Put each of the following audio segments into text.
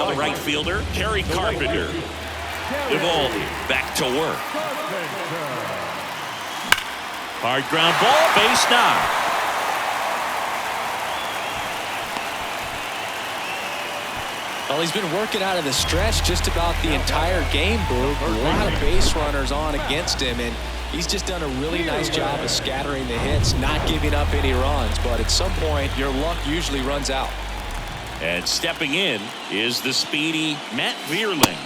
the right fielder, Kerry Carpenter. Eovaldi back to work. Hard ground ball, base knock. Well, he's been working out of the stretch just about the entire game, Boog. A lot of base runners on against him, and he's just done a really nice job of scattering the hits, not giving up any runs. But at some point, your luck usually runs out. And stepping in is the speedy Matt Vierling.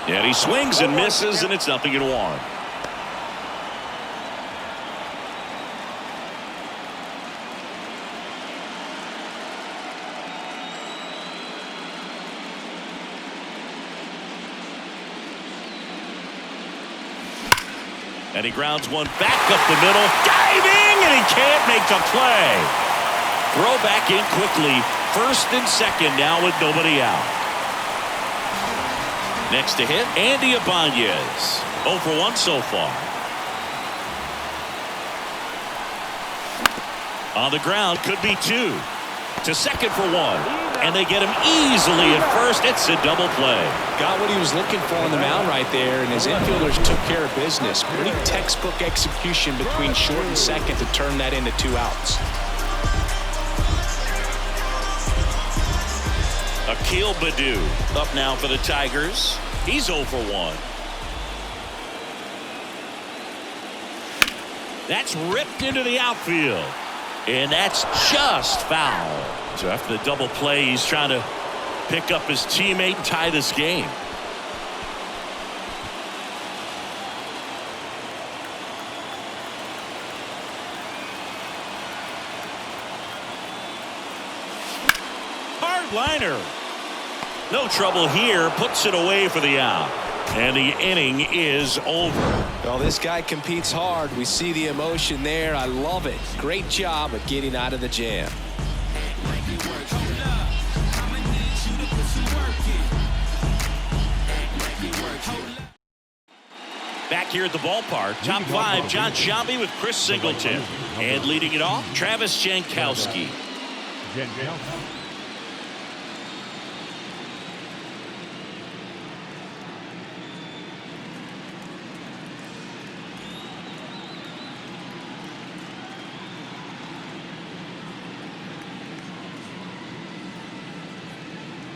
And he swings and misses, and it's 0-1. And he grounds one back up the middle, diving, and he can't make the play. Throw back in quickly, first and second now with nobody out. Next to hit, Andy Ibanez. 0 for 1 so far. On the ground, could be 2. To second for 1. And they get him easily at first. It's a double play. Got what he was looking for on the mound right there, and his infielders took care of business. Pretty textbook execution between short and second to turn that into 2 outs. Akil Baddoo up now for the Tigers. He's 0 for 1. That's ripped into the outfield. And that's just foul. So after the double play, he's trying to pick up his teammate and tie this game. Hard liner. No trouble here. Puts it away for the out. And the inning is over. Well, this guy competes hard. We see the emotion there. I love it. Great job of getting out of the jam. Back here at the ballpark, top 5, John Sciambi with Chris Singleton. And leading it off, Travis Jankowski.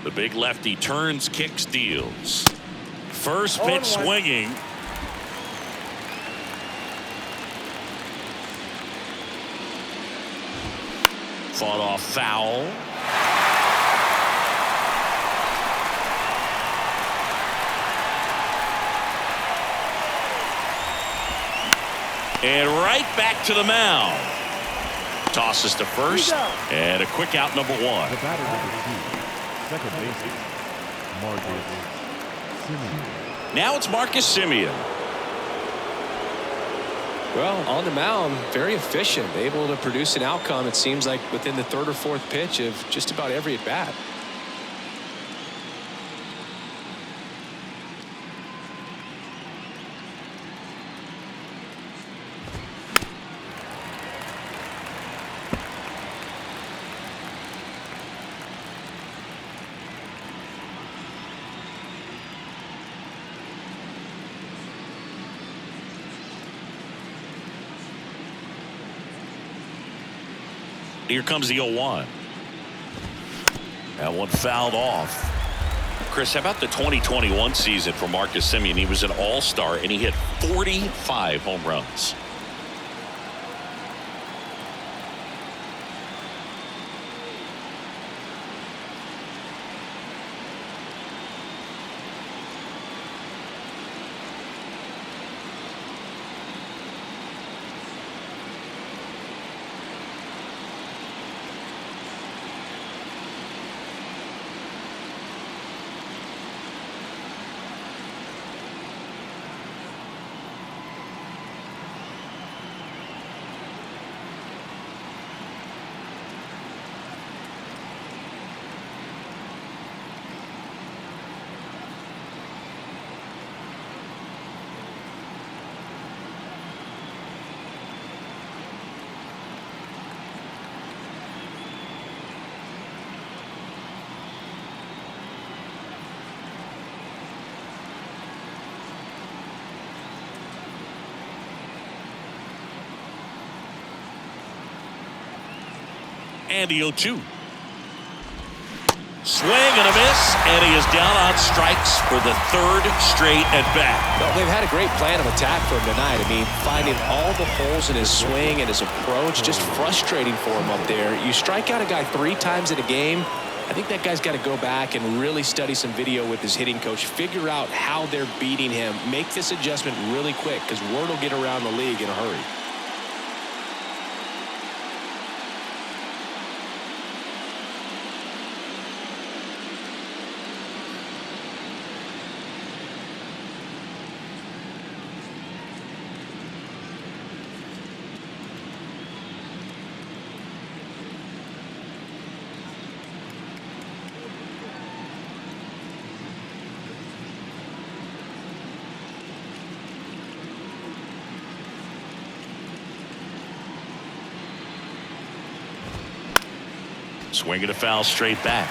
The big lefty turns, kicks, deals. First pitch swinging. Fought off foul. And right back to the mound. Tosses to first. And a quick out, number 1. Second base, Marcus Semien. Now it's Marcus Semien. Well, on the mound, very efficient, able to produce an outcome, it seems like, within the 3rd or 4th pitch of just about every at bat. Here comes the 0-1. That one fouled off. Chris, how about the 2021 season for Marcus Semien? He was an all-star, and he hit 45 home runs. And the 0-2. Swing and a miss, and he is down on strikes for the third straight at bat. Well, they've had a great plan of attack for him tonight. I mean, finding all the holes in his swing and his approach, just frustrating for him up there. You strike out a guy 3 times in a game, I think that guy's got to go back and really study some video with his hitting coach, figure out how they're beating him, make this adjustment really quick, because word will get around the league in a hurry. Swing and a foul straight back.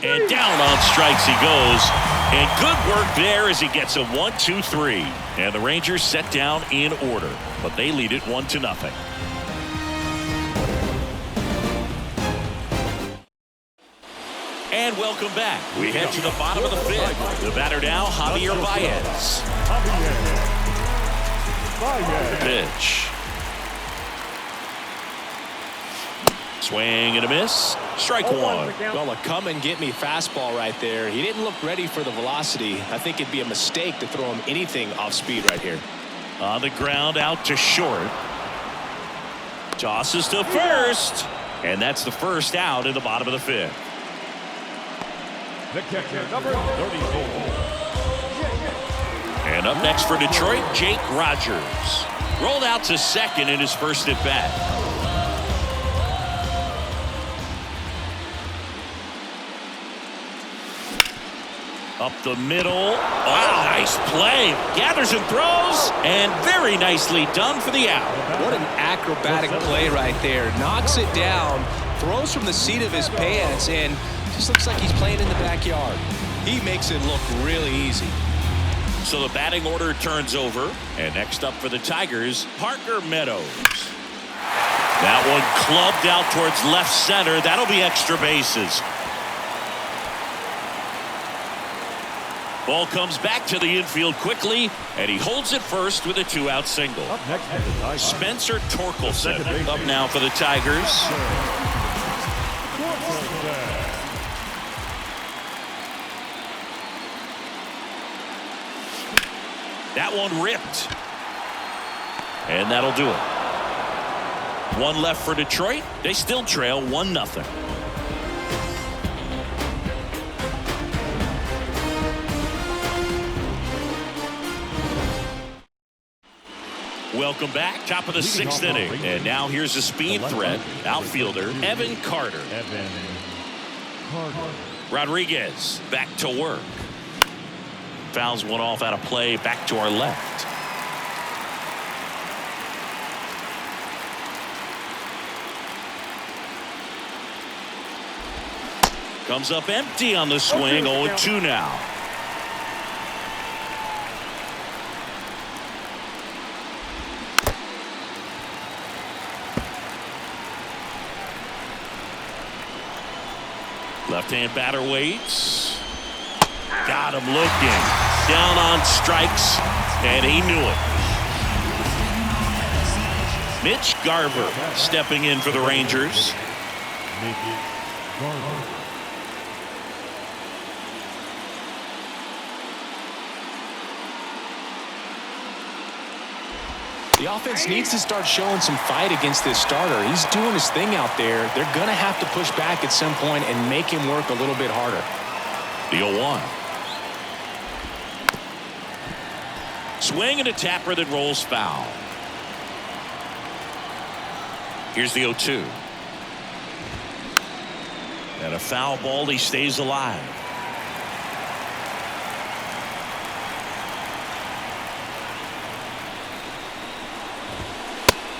And down on strikes he goes. And good work there as he gets a 1-2-3. And the Rangers set down in order, but they lead it 1-0. And welcome back. We head to the bottom of the 5th. The batter now, Javier Baez. The pitch. Swing and a miss. Strike 1. Well, a come and get me fastball right there. He didn't look ready for the velocity. I think it'd be a mistake to throw him anything off speed right here. On the ground, out to short. Tosses to first. And that's the first out in the bottom of the 5th. The catcher, number 34. And up next for Detroit, Jake Rogers. Rolled out to second in his first at bat. Up the middle. Oh, nice play. Gathers and throws. And very nicely done for the out. What an acrobatic play right there. Knocks it down, throws from the seat of his pants, and just looks like he's playing in the backyard. He makes it look really easy. So the batting order turns over. And next up for the Tigers, Parker Meadows. That one clubbed out towards left center. That'll be extra bases. Ball comes back to the infield quickly, and he holds it first with a 2-out single. Up next for the Tigers, Spencer Torkelson up now for the Tigers. That one ripped. And that'll do it. One left for Detroit. They still trail 1-0. Welcome back. Top of the 6th inning. And now here's a speed threat. Outfielder Evan Carter. Rodriguez back to work. Fouls one off out of play. Back to our left. Comes up empty on the swing. 0-2 now. Left-hand batter waits. Got him looking. Down on strikes, and he knew it. Mitch Garver stepping in for the Rangers. The offense needs to start showing some fight against this starter. He's doing his thing out there. They're going to have to push back at some point and make him work a little bit harder. The 0-1. Swing and a tapper that rolls foul. Here's the 0-2. And a foul ball. He stays alive.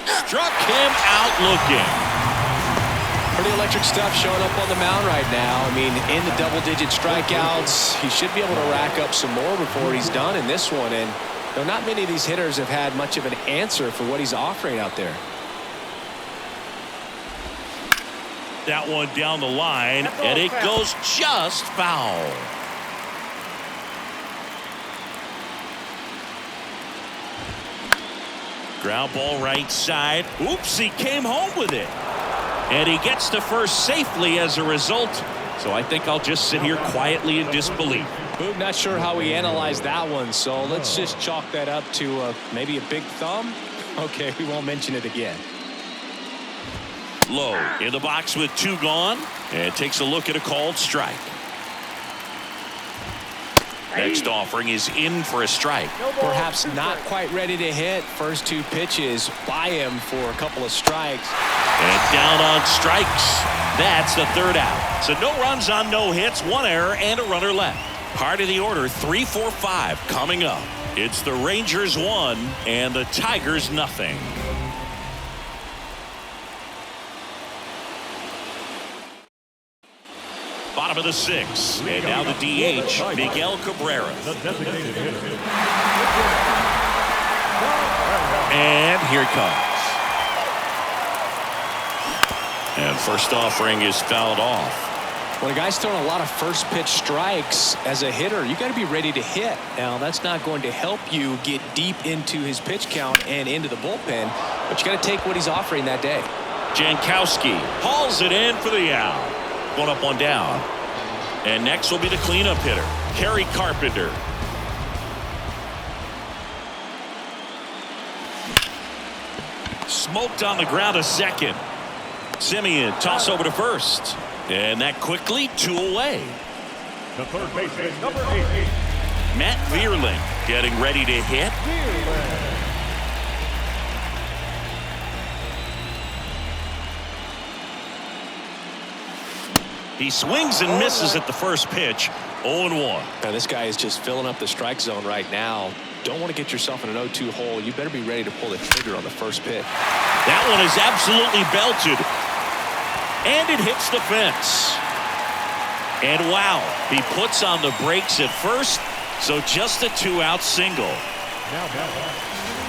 Struck him out looking. Pretty electric stuff showing up on the mound right now. I mean, in the double-digit strikeouts, he should be able to rack up some more before he's done in this one. And not many of these hitters have had much of an answer for what he's offering out there. That one down the line, and it goes just foul. Ground ball right side. Oops, he came home with it. And he gets to first safely as a result. So I think I'll just sit here quietly in disbelief. Boog not sure how he analyzed that one, so let's just chalk that up to maybe a big thumb. Okay, we won't mention it again. Low in the box with 2 gone, and takes a look at a called strike. Next offering is in for a strike. Perhaps not quite ready to hit. First 2 pitches by him for a couple of strikes. And down on strikes. That's the 3rd out. So no runs on no hits, 1 error, and a runner left. Part of the order, 3, 4, 5 coming up. It's the Rangers 1 and the Tigers nothing. Bottom of the 6th, and now the DH, Miguel Cabrera. And here it comes. And first offering is fouled off. When a guy's throwing a lot of first pitch strikes as a hitter, you got to be ready to hit. Now, that's not going to help you get deep into his pitch count and into the bullpen, but you got to take what he's offering that day. Jankowski hauls it in for the out. 1 up, 1 down. And next will be the cleanup hitter, Kerry Carpenter. Smoked on the ground, a second. Simeon toss over to first. And that quickly 2 away. The third baseman, number 8. Matt Vierling getting ready to hit. He swings and misses at the first pitch. 0-1. Now, this guy is just filling up the strike zone right now. Don't want to get yourself in an 0-2 hole. You better be ready to pull the trigger on the first pitch. That one is absolutely belted. And it hits the fence. And wow, he puts on the brakes at first. So just a 2-out single.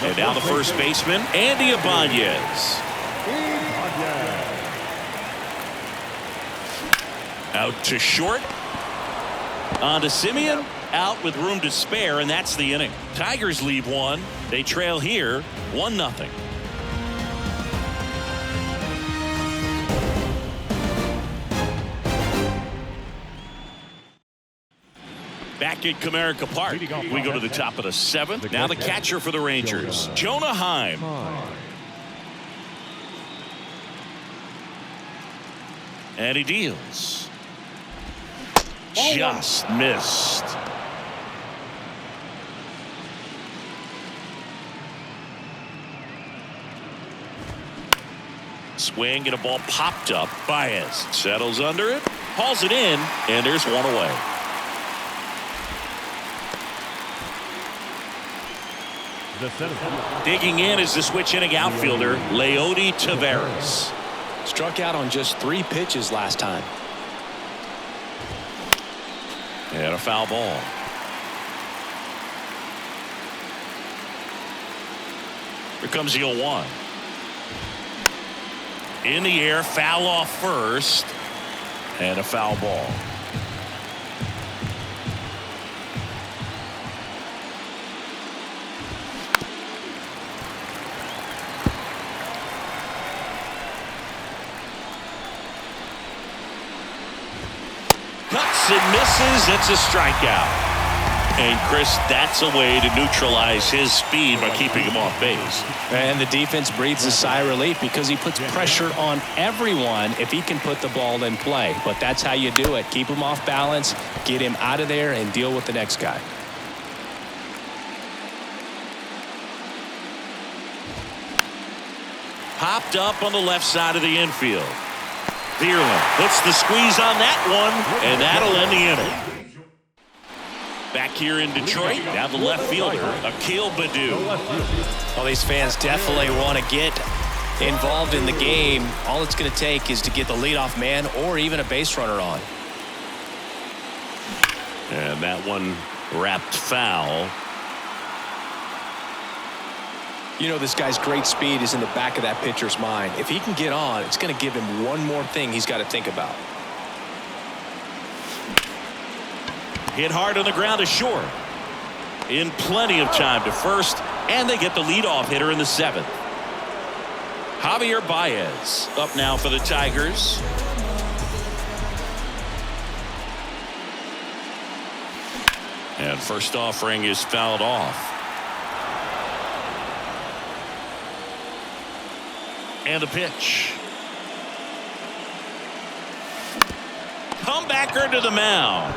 And now the first baseman, Andy Ibanez. Out to short. On to Simeon. Out with room to spare, and that's the inning. Tigers leave 1. They trail here 1-0. Back at Comerica Park, we go to the top of the 7th. Now the catcher for the Rangers, Jonah Heim. And he deals. Just missed. Swing and a ball popped up. Baez settles under it, hauls it in, and there's 1 away. Digging in is the switch inning outfielder, Leody Taveras. Struck out on just 3 pitches last time. And a foul ball. Here comes the 0-1. In the air, foul off first. And a foul ball. Cuts and misses. It's a strikeout. And Chris, that's a way to neutralize his speed by keeping him off base. And the defense breathes a sigh of relief because he puts pressure on everyone if he can put the ball in play. But that's how you do it. Keep him off balance, get him out of there, and deal with the next guy. Popped up on the left side of the infield. Vierling puts the squeeze on that one, and that'll end the inning. Back here in Detroit, now the left fielder, Akil Baddoo. Well, these fans definitely want to get involved in the game. All it's going to take is to get the leadoff man or even a base runner on. And that one wrapped foul. You know, this guy's great speed is in the back of that pitcher's mind. If he can get on, it's going to give him one more thing he's got to think about. Hit hard on the ground to short. In plenty of time to first, and they get the leadoff hitter in the 7th. Javier Baez up now for the Tigers. And first offering is fouled off. And a pitch. Comebacker to the mound.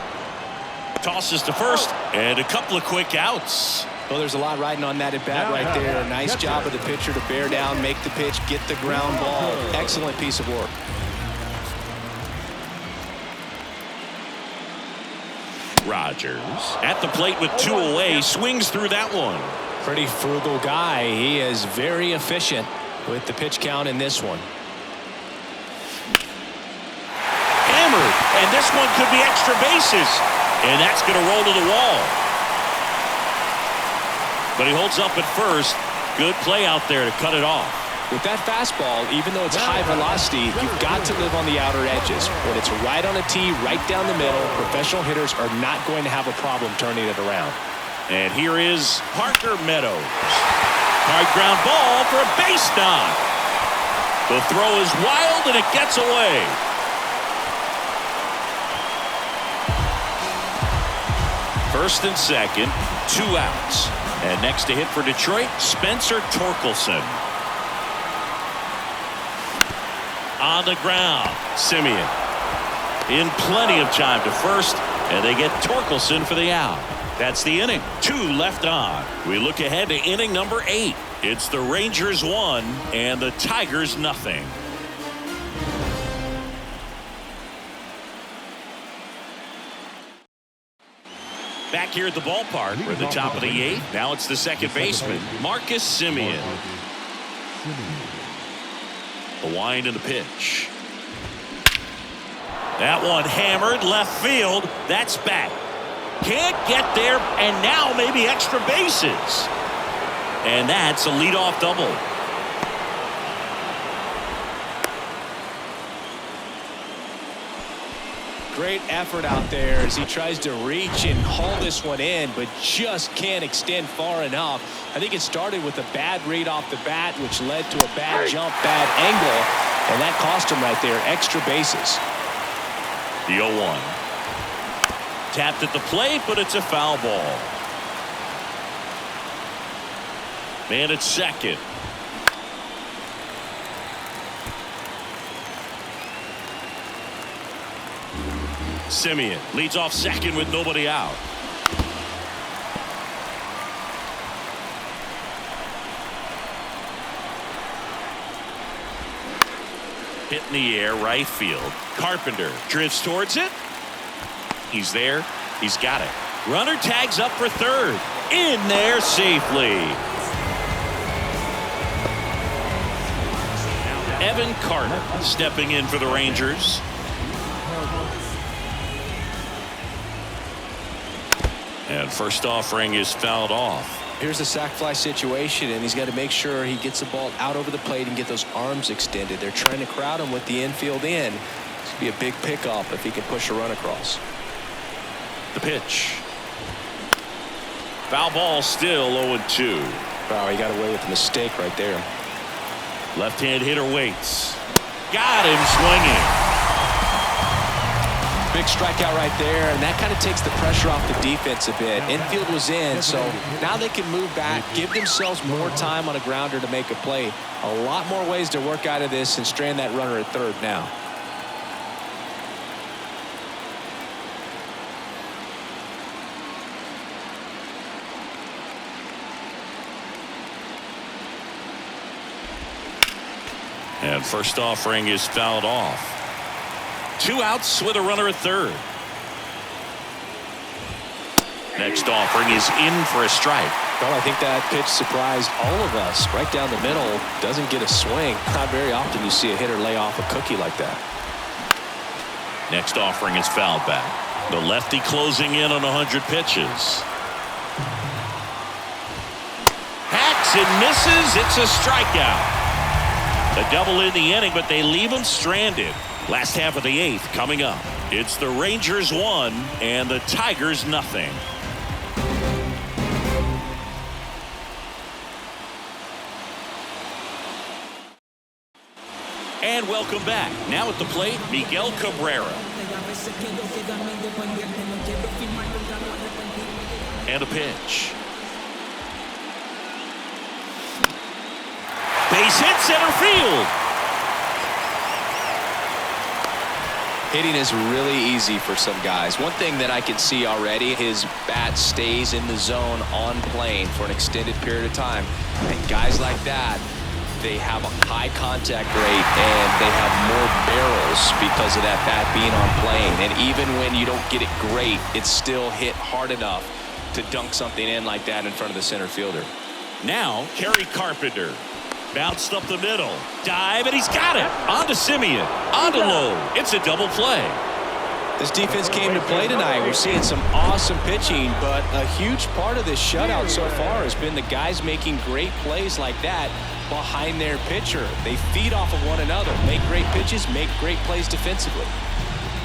Tosses to first, and a couple of quick outs. Well, there's a lot riding on that at bat right there. Nice job of the pitcher to bear down, make the pitch, get the ground ball. Excellent piece of work. Rogers at the plate with 2 away, swings through that one. Pretty frugal guy. He is very efficient with the pitch count in this one. Hammered, and this one could be extra bases, and that's going to roll to the wall. But he holds up at first. Good play out there to cut it off. With that fastball, even though it's high velocity, you've got to live on the outer edges. When it's right on a tee, right down the middle, professional hitters are not going to have a problem turning it around. And here is Parker Meadows. Hard ground ball for a base knock. The throw is wild, and it gets away. First and second, 2 outs. And next to hit for Detroit, Spencer Torkelson. On the ground, Simeon. In plenty of time to first, and they get Torkelson for the out. That's the inning. 2 left on. We look ahead to inning number 8. It's the Rangers 1 and the Tigers nothing. Back here at the ballpark, we're at the top of the 8th. Now it's the second baseman, Marcus Simeon. The wind and the pitch. That one hammered left field. That's back. Can't get there, and now maybe extra bases. And that's a leadoff double. Great effort out there as he tries to reach and haul this one in, but just can't extend far enough. I think it started with a bad read off the bat, which led to a bad jump, bad angle, and that cost him right there. Extra bases. The 0-1. Tapped at the plate, but it's a foul ball. Man at second. Simeon leads off second with nobody out. Hit in the air, right field. Carpenter drifts towards it. He's there. He's got it. Runner tags up for third. In there safely. Evan Carter stepping in for the Rangers. And first offering is fouled off. Here's a sac fly situation, and he's got to make sure he gets the ball out over the plate and get those arms extended. They're trying to crowd him with the infield in. This could be a big pickup if he can push a run across. The pitch. Foul ball, still 0-2. Wow, he got away with a mistake right there. Left-hand hitter waits. Got him swinging. Big strikeout right there, and that kind of takes the pressure off the defense a bit. Infield was in, so now they can move back, give themselves more time on a grounder to make a play. A lot more ways to work out of this and strand that runner at third now. And first offering is fouled off. 2 outs with a runner at third. Next offering is in for a strike. Well, I think that pitch surprised all of us. Right down the middle, doesn't get a swing. Not very often you see a hitter lay off a cookie like that. Next offering is fouled back. The lefty closing in on 100 pitches. Hacks and misses. It's a strikeout. A double in the inning, but they leave him stranded. Last half of the 8th coming up. It's the Rangers 1 and the Tigers nothing. And welcome back. Now at the plate, Miguel Cabrera. And a pitch. Base hit center field. Hitting is really easy for some guys. One thing that I can see already, his bat stays in the zone on plane for an extended period of time. And guys like that, they have a high contact rate and they have more barrels because of that bat being on plane. And even when you don't get it great, it's still hit hard enough to dunk something in like that in front of the center fielder. Now, Kerry Carpenter. Bounced up the middle. Dive, and he's got it. On to Simeon. On to Lowe. It's a double play. This defense came to play tonight. We're seeing some awesome pitching, but a huge part of this shutout so far has been the guys making great plays like that behind their pitcher. They feed off of one another, make great pitches, make great plays defensively.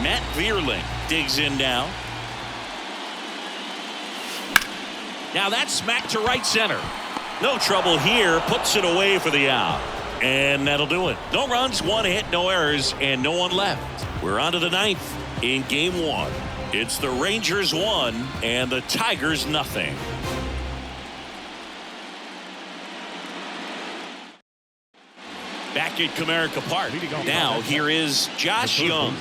Matt Vierling digs in now. Now that's smacked to right center. No trouble here. Puts it away for the out. And that'll do it. No runs, 1 hit, no errors, and no one left. We're on to the 9th in game 1. It's the Rangers 1 and the Tigers nothing. Back at Comerica Park. Now here is Josh Young.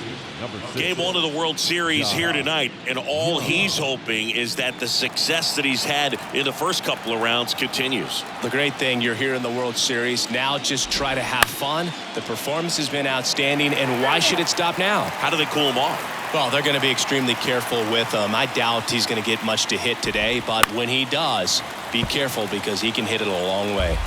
Game 1 of the World Series here tonight, and all he's hoping is that the success that he's had in the first couple of rounds continues. The great thing, you're here in the World Series. Now just try to have fun. The performance has been outstanding, and why should it stop now? How do they cool him off? Well, they're going to be extremely careful with him. I doubt he's going to get much to hit today, but when he does, be careful because he can hit it a long way.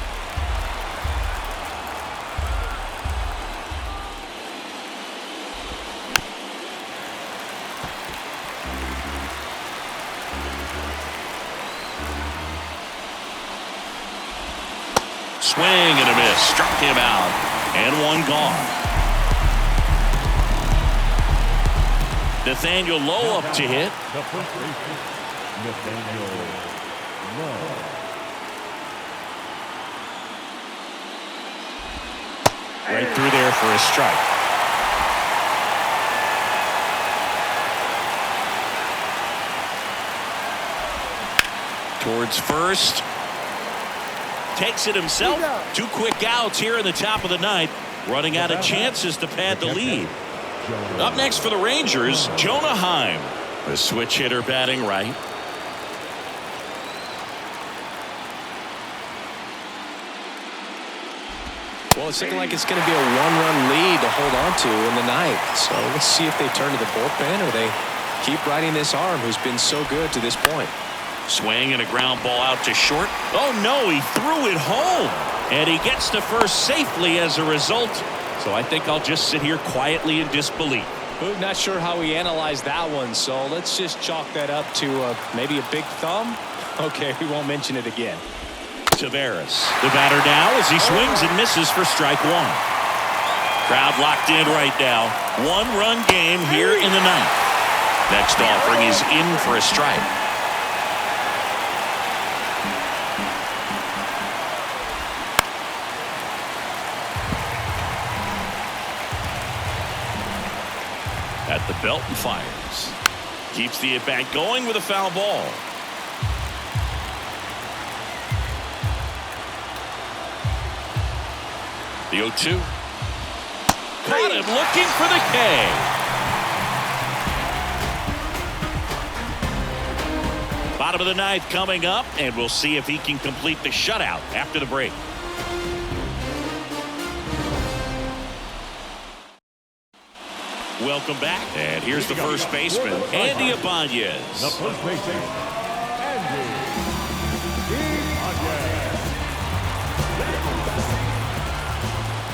Swing and a miss. Struck him out. And one gone. Nathaniel Lowe up to hit. The first baseman, Nathaniel Lowe. Right through there for a strike. Towards first. Takes it himself. 2 quick outs here in the top of the 9th. Running out of chances to pad the lead. Up next for the Rangers, Jonah Heim. The switch hitter batting right. Well, it's looking like it's going to be a 1-run lead to hold on to in the 9th. So let's see if they turn to the bullpen or they keep riding this arm who's been so good to this point. Swing and a ground ball out to short. Oh no, he threw it home. And he gets to first safely as a result. So I think I'll just sit here quietly in disbelief. I'm not sure how he analyzed that one, so let's just chalk that up to maybe a big thumb. Okay, we won't mention it again. Tavares, the batter now as he swings and misses for strike 1. Crowd locked in right now. 1-run game here in the 9th. Next offering is in for a strike. At the belt and fires. Keeps the at-bat going with a foul ball. The 0-2. Caught him looking for the K. Bottom of the 9th coming up, and we'll see if he can complete the shutout after the break. Welcome back. And here's the first baseman, Andy Ibanez. The first baseman, Andy Ibanez.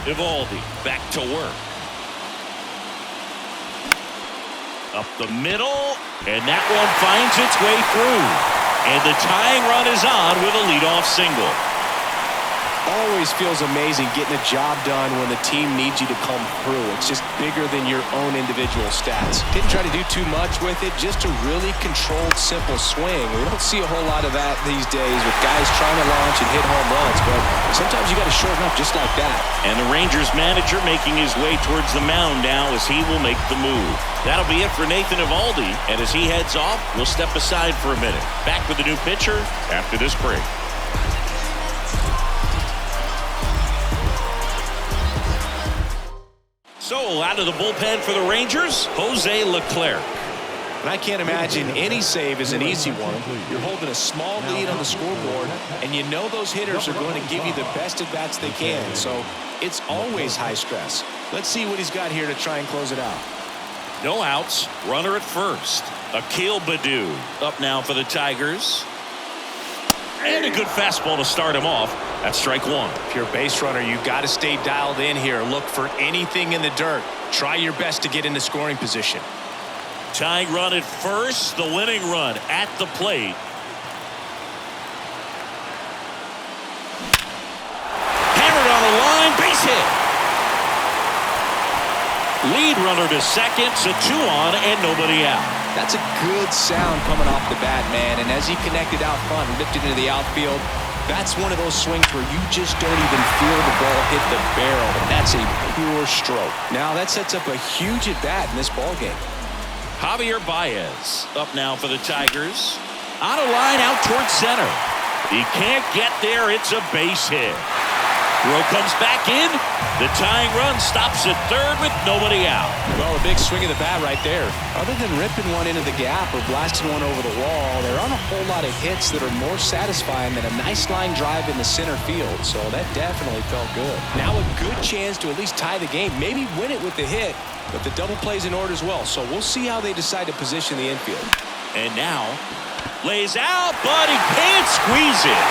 Eovaldi back to work. Up the middle, and that one finds its way through. And the tying run is on with a leadoff single. Always feels amazing getting a job done when the team needs you to come through. It's just bigger than your own individual stats. Didn't try to do too much with it, just a really controlled, simple swing. We don't see a whole lot of that these days with guys trying to launch and hit home runs, but sometimes you got to shorten up just like that. And the Rangers manager making his way towards the mound now as he will make the move. That'll be it for Nathan Eovaldi, and as he heads off, we'll step aside for a minute. Back with the new pitcher after this break. So, out of the bullpen for the Rangers, Jose Leclerc. And I can't imagine any save is an easy one. You're holding a small lead on the scoreboard, and you know those hitters are going to give you the best at-bats they can. So, it's always high stress. Let's see what he's got here to try and close it out. No outs, runner at first. Akil Baddoo up now for the Tigers. And a good fastball to start him off. That's strike one. If you're a base runner, you've got to stay dialed in here. Look for anything in the dirt. Try your best to get into scoring position. Tying run at first, the winning run at the plate. Hammered on the line, base hit. Lead runner to second, so 2 on and nobody out. That's a good sound coming off the bat, man. And as he connected out front and lifted into the outfield, that's one of those swings where you just don't even feel the ball hit the barrel. And that's a pure stroke. Now that sets up a huge at-bat in this ballgame. Javier Baez up now for the Tigers. On a line out towards center. He can't get there. It's a base hit. Throw comes back in. The tying run stops at third with nobody out. Well, a big swing of the bat right there. Other than ripping one into the gap or blasting one over the wall, there aren't a whole lot of hits that are more satisfying than a nice line drive in the center field. So that definitely felt good. Now a good chance to at least tie the game. Maybe win it with the hit, but the double play's in order as well. So we'll see how they decide to position the infield. And now lays out, but he can't squeeze it.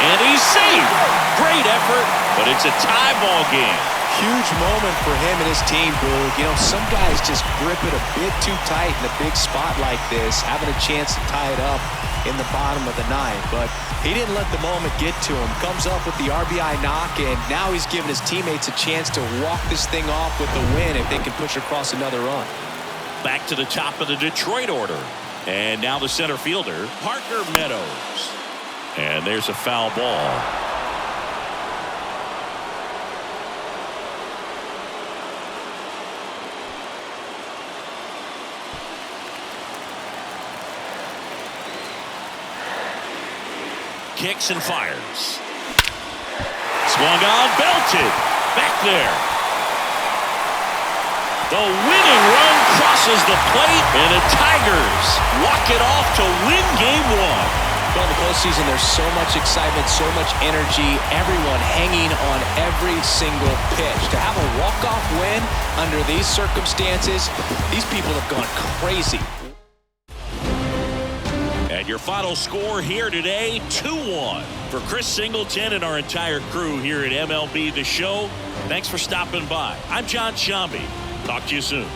And he's safe. Great effort, but it's a tie ball game. Huge moment for him and his team, Boog. You know, some guys just grip it a bit too tight in a big spot like this, having a chance to tie it up in the bottom of the ninth. But he didn't let the moment get to him. Comes up with the RBI knock, and now he's giving his teammates a chance to walk this thing off with the win if they can push across another run. Back to the top of the Detroit order. And now the center fielder, Parker Meadows. And there's a foul ball. Kicks and fires. Swung on, belted. Back there. The winning run crosses the plate, and the Tigers walk it off to win game one. Well, in the postseason, there's so much excitement, so much energy, everyone hanging on every single pitch. To have a walk-off win under these circumstances, these people have gone crazy. And your final score here today, 2-1. For Chris Singleton and our entire crew here at MLB The Show, thanks for stopping by. I'm John Shambi. Talk to you soon.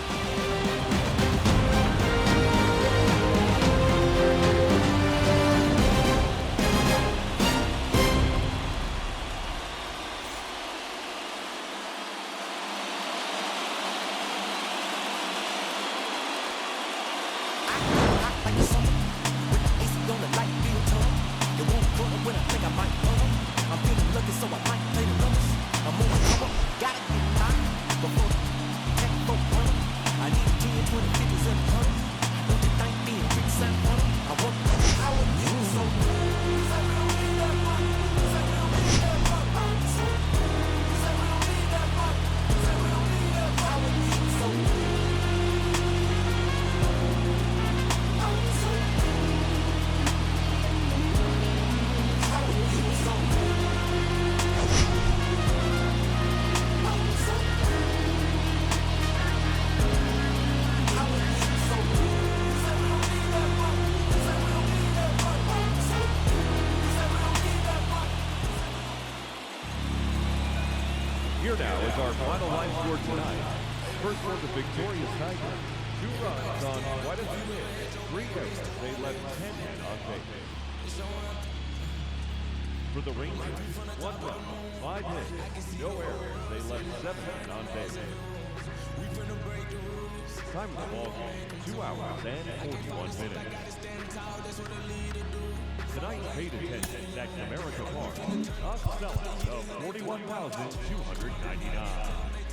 Here now is our final line score tonight. First for the victorious Tigers. 2 runs on quite a few hits. 3 errors. They left 10 men on base. For the Rangers, 1 run, 5 hits, no errors. They left 7 men on base. Time of the ball game, 2 hours and 41 minutes. Tonight paid attendance at America Park, a sellout of 41,299.